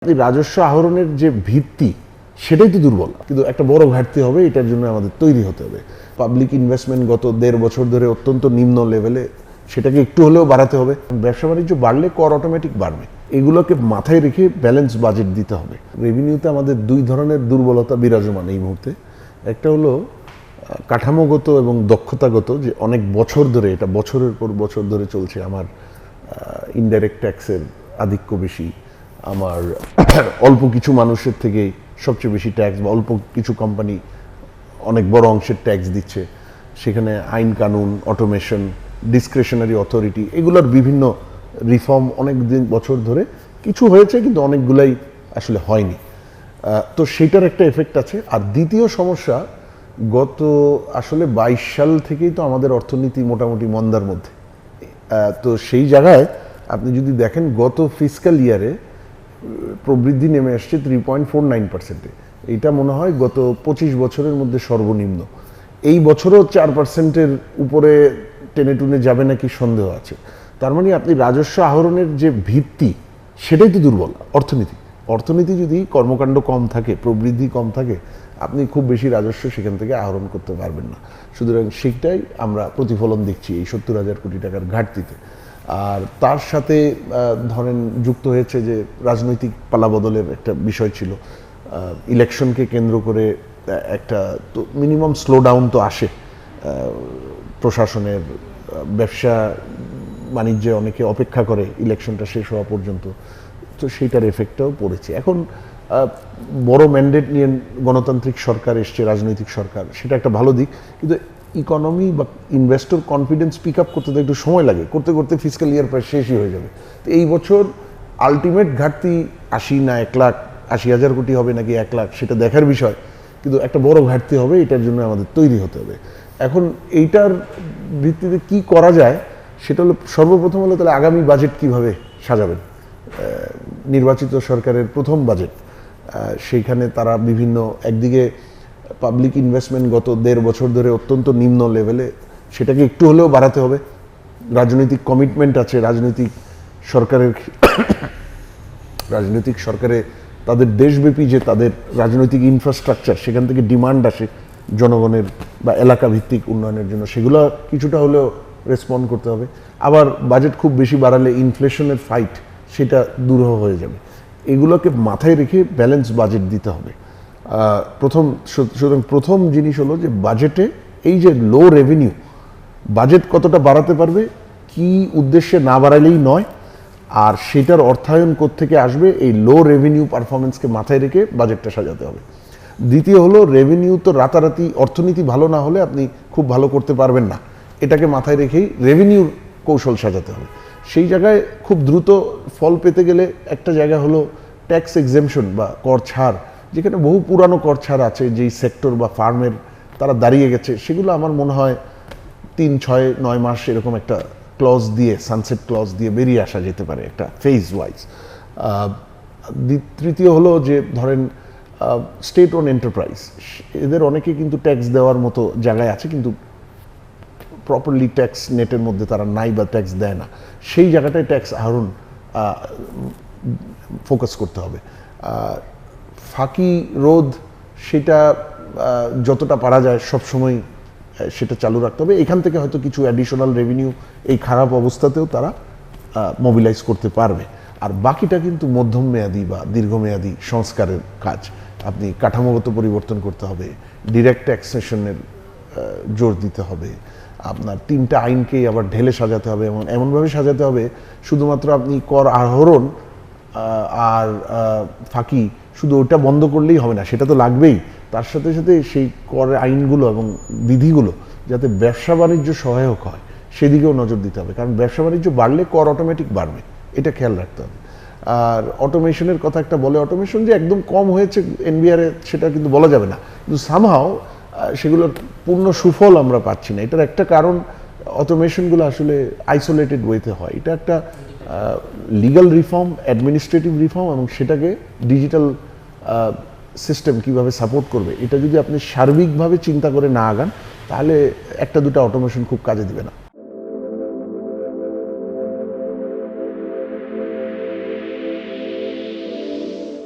রাজস্ব আহরণের যে ভিত্তি সেটাই তো দুর্বল, কিন্তু একটা বড় ঘাটতি হবে, এটার জন্য আমাদের তৈরি হতে হবে। পাবলিক ইনভেস্টমেন্ট গত 1.5 বছর ধরে অত্যন্ত নিম্ন লেভেলে, সেটাকে একটু হলেও বাড়াতে হবে। ব্যবসা বাণিজ্য বাড়লে কর অটোমেটিক বাড়বে, এগুলোকে মাথায় রেখে ব্যালেন্স বাজেট দিতে হবে। রেভিনিউতে আমাদের দুই ধরনের দুর্বলতা বিরাজমান এই মুহূর্তে। একটা হলো কাঠামোগত এবং দক্ষতাগত, যে অনেক বছর ধরে, এটা বছরের পর বছর ধরে চলছে। আমার ইনডাইরেক্ট ট্যাক্সের আধিক্য বেশি, আমার অল্প কিছু মানুষের থেকে সবচেয়ে বেশি ট্যাক্স, বা অল্প কিছু কোম্পানি অনেক বড় অংশের ট্যাক্স দিচ্ছে। সেখানে আইন কানুন, অটোমেশন, ডিসক্রিশনারি অথরিটি, এগুলোর বিভিন্ন রিফর্ম অনেক দিন বছর ধরে কিছু হয়েছে, কিন্তু অনেকগুলাই আসলে হয়নি। তো সেইটার একটা এফেক্ট আছে। আর দ্বিতীয় সমস্যা, গত আসলে 22 সাল থেকেই তো আমাদের অর্থনীতি মোটামুটি মন্দার মধ্যে। তো সেই জায়গায় আপনি যদি দেখেন, গত ফিসক্যাল ইয়ারে প্রবৃদ্ধি নেমে আসছে 3.49%। এইটা মনে হয় গত 25 বছরের মধ্যে সর্বনিম্ন। এই বছরও 4%-এর উপরে টেনে টুনে যাবে নাকি সন্দেহ আছে। তার মানে আপনি রাজস্ব আহরণের যে ভিত্তি সেটাই তো দুর্বল। অর্থনীতি যদি কর্মকাণ্ড কম থাকে, প্রবৃদ্ধি কম থাকে, আপনি খুব বেশি রাজস্ব সেখান থেকে আহরণ করতে পারবেন না। সুতরাং সেইটাই আমরা প্রতিফলন দেখছি এই 70,000 কোটি টাকার ঘাটতিতে। আর তার সাথে ধরেন যুক্ত হয়েছে যে রাজনৈতিক পালাবদলের একটা বিষয় ছিল। ইলেকশনকে কেন্দ্র করে একটা তো মিনিমাম স্লো ডাউন তো আসে প্রশাসনের। ব্যবসা বাণিজ্যে অনেকে অপেক্ষা করে ইলেকশনটা শেষ হওয়া পর্যন্ত, তো সেইটার এফেক্টটাও পড়েছে। এখন বড় ম্যান্ডেট নিয়ে গণতান্ত্রিক সরকার এসছে, রাজনৈতিক সরকার, সেটা একটা ভালো দিক। কিন্তু ইকোনমি বা ইনভেস্টর কনফিডেন্স পিক আপ করতে তো একটু সময় লাগে, করতে করতে ফিসক্যাল ইয়ার প্রায় শেষই হয়ে যাবে। তো এই বছর আলটিমেট ঘাটতি 80 না 1,80,000 কোটি হবে নাকি 1 লাখ, সেটা দেখার বিষয়। কিন্তু একটা বড় ঘাটতি হবে, এটার জন্য আমাদের তৈরি হতে হবে। এখন এইটার ভিত্তিতে কি করা যায়, সেটা হলো সর্বপ্রথম হলো তাহলে আগামী বাজেট কিভাবে সাজাবেন। নির্বাচিত সরকারের প্রথম বাজেট, সেইখানে তারা বিভিন্ন, একদিকে পাবলিক ইনভেস্টমেন্ট গত 1.5 বছর ধরে অত্যন্ত নিম্ন লেভেলে, সেটাকে একটু হলেও বাড়াতে হবে। রাজনৈতিক কমিটমেন্ট আছে, রাজনৈতিক সরকারে তাদের দেশব্যাপী যে তাদের রাজনৈতিক ইনফ্রাস্ট্রাকচার, সেখান থেকে ডিমান্ড আসে জনগণের বা এলাকা ভিত্তিক উন্নয়নের জন্য, সেগুলো কিছুটা হলেও রেসপন্ড করতে হবে। আবার বাজেট খুব বেশি বাড়ালে ইনফ্লেশনের ফাইট, সেটা দুরূহ হয়ে যাবে। এগুলোকে মাথায় রেখে ব্যালেন্স বাজেট দিতে হবে। সুতরাং প্রথম জিনিস হলো যে বাজেটে এই যে লো রেভিনিউ, বাজেট কতটা বাড়াতে পারবে, কি উদ্দেশ্যে না বাড়ালেই নয়, আর সেটার অর্থায়ন কোত্থেকে আসবে, এই লো রেভিনিউ পারফরমেন্সকে মাথায় রেখে বাজেটটা সাজাতে হবে। দ্বিতীয় হলো, রেভিনিউ তো রাতারাতি, অর্থনীতি ভালো না হলে আপনি খুব ভালো করতে পারবেন না, এটাকে মাথায় রেখেই রেভিনিউর কৌশল সাজাতে হবে। সেই জায়গায় খুব দ্রুত ফল পেতে গেলে একটা জায়গা হলো ট্যাক্স এক্সেমশন বা কর ছাড়, যেখানে বহু পুরানো কর ছাড় আছে, যেই সেক্টর বা ফার্মের তারা দাঁড়িয়ে গেছে, সেগুলো আমার মনে হয় 3, 6, 9 মাস এরকম একটা ক্লজ দিয়ে, সানসেট ক্লজ দিয়ে বেরিয়ে আসা যেতে পারে একটা ফেজ ওয়াইজ। তৃতীয় হলো যে ধরেন স্টেট ওন এন্টারপ্রাইজ, এদের অনেকে কিন্তু ট্যাক্স দেওয়ার মতো জায়গায় আছে, কিন্তু প্রপারলি ট্যাক্স নেটের মধ্যে তারা নাই বা ট্যাক্স দেয় না। সেই জায়গাটায় ট্যাক্স আহরণ ফোকাস করতে হবে। ফাঁকি রোধ, সেটা যতটা পারা যায় সবসময় সেটা চালু রাখতে হবে। এখান থেকে হয়তো কিছু অ্যাডিশনাল রেভিনিউ এই খারাপ অবস্থাতেও তারা মোবিলাইজ করতে পারবে। আর বাকিটা কিন্তু মধ্যম মেয়াদী বা দীর্ঘমেয়াদী সংস্কারের কাজ। আপনি কাঠামোগত পরিবর্তন করতে হবে, ডিরেক্ট ট্যাক্সেশনের জোর দিতে হবে, আপনার 3টা আইনকেই আবার ঢেলে সাজাতে হবে, এমনভাবে সাজাতে হবে শুধুমাত্র আপনি কর আহরণ আর ফাঁকি শুধু ওটা বন্ধ করলেই হবে না, সেটা তো লাগবেই। তার সাথে সাথে সেই করের আইনগুলো এবং বিধিগুলো যাতে ব্যবসা বাণিজ্য সহায়ক হয়, সেদিকেও নজর দিতে হবে। কারণ ব্যবসা বাণিজ্য বাড়লে কর অটোমেটিক বাড়বে, এটা খেয়াল রাখতে হবে। আর অটোমেশনের কথা একটা বলে, অটোমেশন যে একদম কম হয়েছে এনবিআরে সেটা কিন্তু বলা যাবে না, কিন্তু সামহাও সেগুলোর পূর্ণ সুফল আমরা পাচ্ছি না। এটার একটা কারণ, অটোমেশনগুলো আসলে আইসোলেটেড ওয়েতে হয়। এটা একটা লিগ্যাল রিফর্ম, অ্যাডমিনিস্ট্রেটিভ রিফর্ম, এবং সেটাকে ডিজিটাল সিস্টেম কিভাবে সাপোর্ট করবে, এটা যদি আপনি সার্বিকভাবে চিন্তা করে না আগান, তাহলে একটা দুটা অটোমেশন খুব কাজে দিবে না।